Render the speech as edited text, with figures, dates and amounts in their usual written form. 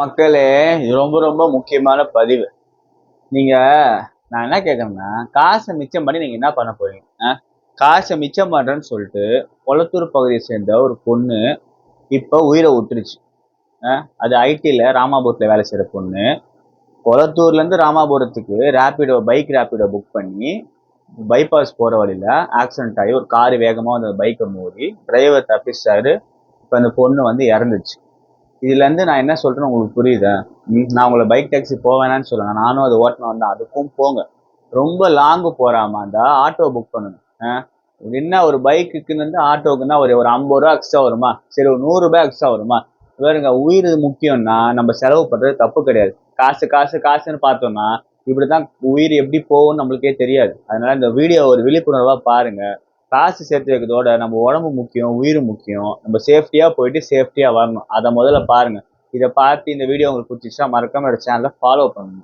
மக்களே, இது ரொம்ப ரொம்ப முக்கியமான பதிவு. நீங்க நான் என்ன கேட்கறேன்னா, காசை மிச்சம் பண்ணி நீங்க என்ன பண்ண போறீங்க? காசை மிச்சம் பண்றேன்னு சொல்லிட்டு, கொளத்தூர் பகுதியை சேர்ந்த ஒரு பொண்ணு இப்ப உயிரை விட்டுருச்சு. அது ஐடில ராமாபுரத்துல வேலை செய்யற பொண்ணு. கொளத்தூர்ல இருந்து ராமாபுரத்துக்கு பைக் ரேபிடோ புக் பண்ணி பைபாஸ் போற வழியில ஆக்சிடென்ட் ஆகி ஒரு கார் வேகமா அந்த பைக்கை மோதி டிரைவர் தப்பிச்சாரு. இப்ப அந்த பொண்ணு வந்து இறந்துச்சு. இதுல இருந்து நான் என்ன சொல்றேன்னு உங்களுக்கு புரியுதா? நான் உங்களை பைக் டாக்ஸி போவேனான்னு சொல்லுங்க, நானும் அது ஓட்டணும் வந்தேன், அதுக்கும் போங்க. ரொம்ப லாங்கு போறாம இருந்தா ஆட்டோ புக் பண்ணுங்க. என்ன ஒரு பைக்குக்குன்னு வந்து ஆட்டோக்குன்னா ஒரு ஒரு 50 ரூபா எக்ஸ்ட்ரா வருமா? சரி, ஒரு 100 ரூபாய் எக்ஸ்ட்ரா வருமா? வேறுங்க, உயிர் முக்கியம்னா நம்ம செலவு பண்றது தப்பு கிடையாது. காசு காசு காசுன்னு பார்த்தோம்னா இப்படிதான் உயிர் எப்படி போகும்னு நம்மளுக்கே தெரியாது. அதனால இந்த வீடியோ ஒரு விழிப்புணர்வா பாருங்க. காசு சேர்த்து வைக்கிறதோட நம்ம உடம்பு முக்கியம், உயிர் முக்கியம். நம்ம சேஃப்டியா போயிட்டு சேஃப்டியா வரணும். அதை முதல்ல பாருங்க. இதை பார்த்து இந்த வீடியோ உங்களுக்கு பிடிச்சிச்சா மறக்காம என்னோட சேனலை ஃபாலோ பண்ணுங்க.